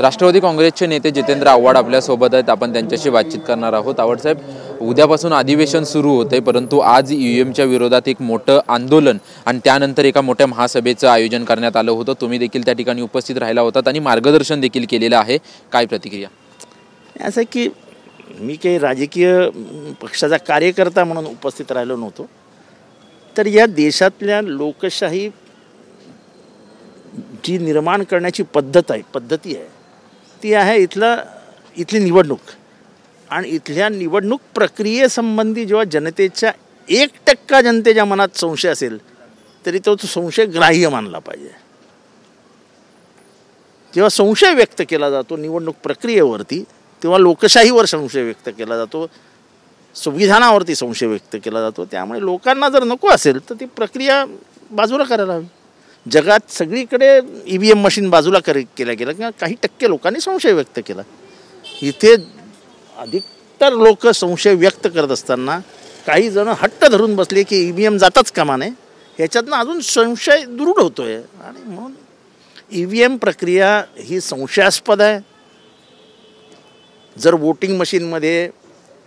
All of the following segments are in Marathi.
राष्ट्रवादी काँग्रेसचे नेते जितेंद्र आव्हाड आपल्यासोबत आहेत. आपण त्यांच्याशी बातचीत करणार आहोत. आव्हाड साहेब, उद्यापासून अधिवेशन सुरू होते, परंतु आज ईव्हीएमच्या विरोधात एक मोठं आंदोलन आणि त्यानंतर एका मोठ्या महासभेचं आयोजन करण्यात आलं होतं. तुम्ही देखील त्या ठिकाणी उपस्थित राहिला होतात आणि मार्गदर्शन देखील केलेलं आहे. काय प्रतिक्रिया? असं की मी काही राजकीय पक्षाचा कार्यकर्ता म्हणून उपस्थित राहिलो नव्हतो, तर या देशातल्या लोकशाही जी निर्माण करण्याची पद्धती आहे ती आहे इथली निवडणूक. आणि इथल्या निवडणूक प्रक्रियेसंबंधी जेव्हा जनतेच्या 1% जनतेच्या मनात संशय असेल तरी तो संशय ग्राह्य मानला पाहिजे. जेव्हा संशय व्यक्त केला जातो निवडणूक प्रक्रियेवरती, तेव्हा लोकशाहीवर संशय व्यक्त केला जातो, संविधानावरती संशय व्यक्त केला जातो. त्यामुळे लोकांना जर नको असेल तर ती प्रक्रिया बाजूला करायला हवी. जगात सगळीकडे EVM मशीन बाजूला केल्या गेलं किंवा काही टक्के लोकांनी संशय व्यक्त केला. इथे अधिकतर लोक संशय व्यक्त करत असताना काही जण हट्ट धरून बसले की EVM जाताच कामा नये, ह्याच्यातनं अजून संशय दृढ होतोय. आणि म्हणून EVM प्रक्रिया ही संशयास्पद आहे. जर वोटिंग मशीनमध्ये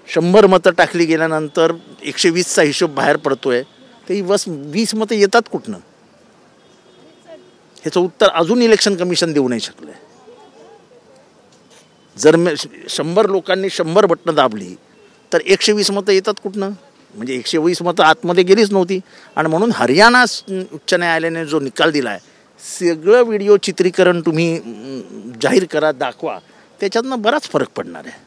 100 मतं टाकली गेल्यानंतर 120चा हिशोब बाहेर पडतोय, तर ही 20 मतं येतात कुठनं? ह्याचं उत्तर अजून इलेक्शन कमिशन देऊ नाही शकलं. जर 100 लोकांनी 100 बटणं दाबली तर 120 मतं येतात कुठनं? म्हणजे 120 मतं आतमध्ये गेलीच नव्हती. आणि म्हणून हरियाणा उच्च न्यायालयाने जो निकाल दिला आहे, सगळं व्हिडिओ चित्रीकरण तुम्ही जाहीर करा, दाखवा, त्याच्यातनं बराच फरक पडणार आहे.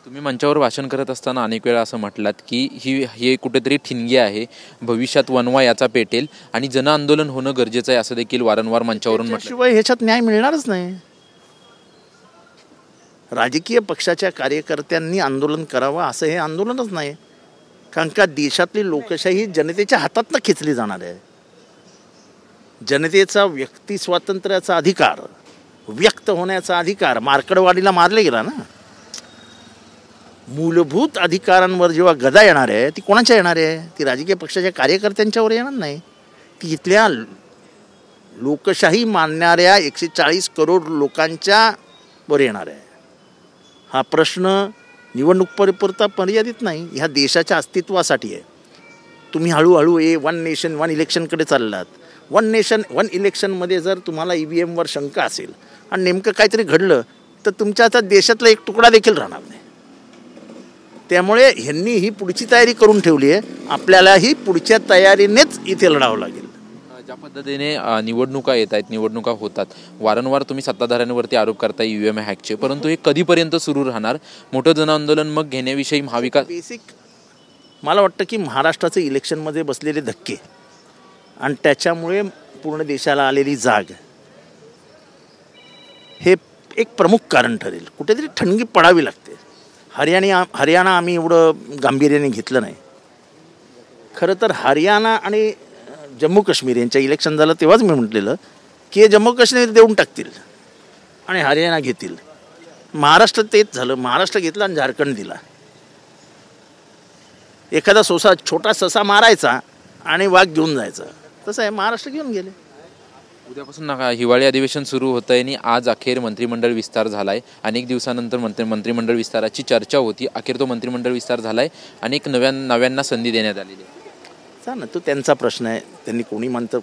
तुम्ही मंचावर भाषण करत असताना अनेक वेळा असं म्हटलात की हे कुठेतरी ठिणगी आहे, भविष्यात वनवा याचा पेटेल आणि जन आंदोलन होणं गरजेचं आहे, असं देखील वारंवार मंचावरून म्हटलं. शिवाय ह्याच्यात न्याय मिळणारच नाही. राजकीय पक्षाच्या कार्यकर्त्यांनी आंदोलन करावं असं हे आंदोलनच नाही. कारण का देशातली लोकशाही जनतेच्या हातातनं खेचली जाणार आहे. जनतेचा व्यक्ती स्वातंत्र्याचा अधिकार, व्यक्त होण्याचा अधिकार मार्कडवाडीला मारले गेला ना. मूलभूत अधिकारांवर जेव्हा गदा येणार आहे ती कोणाच्या येणार आहे? ती राजकीय पक्षाच्या कार्यकर्त्यांच्यावर येणार नाही. ती इथल्या लोकशाही मानणाऱ्या 140 करोड लोकांच्या वर येणार आहे. हा प्रश्न निवडणूक मर्यादित नाही, ह्या देशाच्या अस्तित्वासाठी आहे. तुम्ही हळूहळू वन नेशन वन इलेक्शनकडे चाललात. वन नेशन वन इलेक्शनमध्ये जर तुम्हाला EVMवर शंका असेल आणि नेमकं काहीतरी घडलं तर तुमच्या आता देशातला एक तुकडा देखील राहणार नाही. त्यामुळे ह्यांनी ही पुढची तयारी करून ठेवली आहे. आपल्यालाही पुढच्या तयारीनेच इथे लढावं लागेल. ज्या पद्धतीने निवडणुका येत आहेत, निवडणुका होतात, वारंवार तुम्ही सत्ताधाऱ्यांवरती आरोप करता EVM हॅकचे, परंतु हे कधीपर्यंत सुरू राहणार? मोठं जन आंदोलन मग घेण्याविषयी महाविकास मला वाटतं की महाराष्ट्राचं इलेक्शनमध्ये बसलेले धक्के आणि त्याच्यामुळे पूर्ण देशाला आलेली जाग हे एक प्रमुख कारण ठरेल. कुठेतरी ठणगी पडावी लागते. हरियाणा आम्ही एवढं गांभीर्याने घेतलं नाही. खरं तर हरियाणा आणि जम्मू काश्मीर यांच्या इलेक्शन झालं तेव्हाच मी म्हटलेलं की हे जम्मू काश्मीर देऊन टाकतील आणि हरियाणा घेतील. महाराष्ट्र तेच झालं. महाराष्ट्र घेतला आणि झारखंड दिला. एखादा छोटा ससा मारायचा आणि वाघ घेऊन जायचा, तसं आहे. महाराष्ट्र घेऊन गेले. उद्यापासून हिवाळी अधिवेशन सुरू होतं आहे आणि आज अखेर मंत्रिमंडळ विस्तार झाला आहे. अनेक दिवसानंतर मंत्रिमंडळ विस्ताराची चर्चा होती. अखेर तो मंत्रिमंडळ विस्तार झाला आहे. अनेक नव्यांना संधी देण्यात आलेली आहे. ना, तो त्यांचा प्रश्न आहे. त्यांनी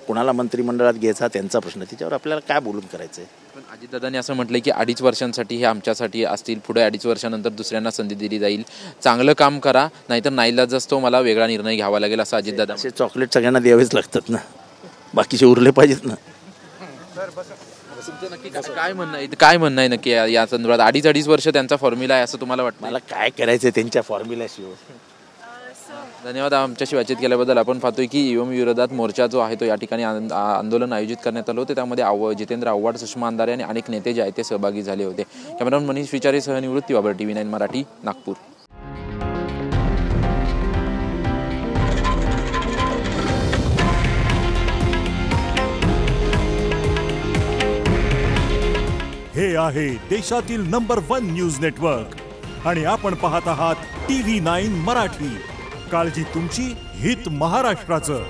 कोणाला मंत्रिमंडळात घ्यायचा त्यांचा प्रश्न आहे. त्याच्यावर आपल्याला काय बोलून करायचं आहे? पण अजितदादांनी असं म्हटलं की 2.5 वर्षांसाठी हे आमच्यासाठी असतील, पुढे 2.5 वर्षानंतर दुसऱ्यांना संधी दिली जाईल. चांगलं काम करा, नाहीतर नाईलाज असतो मला वेगळा निर्णय घ्यावा लागेल, असं अजितदादा. असे चॉकलेट सगळ्यांना द्यावेच लागतात ना, बाकीचे उरले पाहिजेत ना. नक्की काय म्हणणं आहे नक्की या संदर्भात? 2.5 वर्ष त्यांचा फॉर्म्युला आहे असं तुम्हाला वाटतं? मला काय करायचं त्यांच्या फॉर्म्युल्याशिवाय. धन्यवाद आमच्याशी बातचीत केल्याबद्दल. आपण पाहतोय की EVM विरोधात मोर्चा जो आहे तो या ठिकाणी आंदोलन आयोजित करण्यात आलं होतं. त्यामध्ये जितेंद्र आव्हाड, सुषमा अंधारे आणि अनेक नेते जे आहेत ते सहभागी झाले होते. कॅमेरामन मनीष विचारे सह निवृत्ती बाबर, TV9 मराठी, नागपूर. हे आहे देशातील नंबर 1 न्यूज नेटवर्क आणि आपण पाहत आहात TV9 मराठी. काळजी तुमची, हित महाराष्ट्राचं.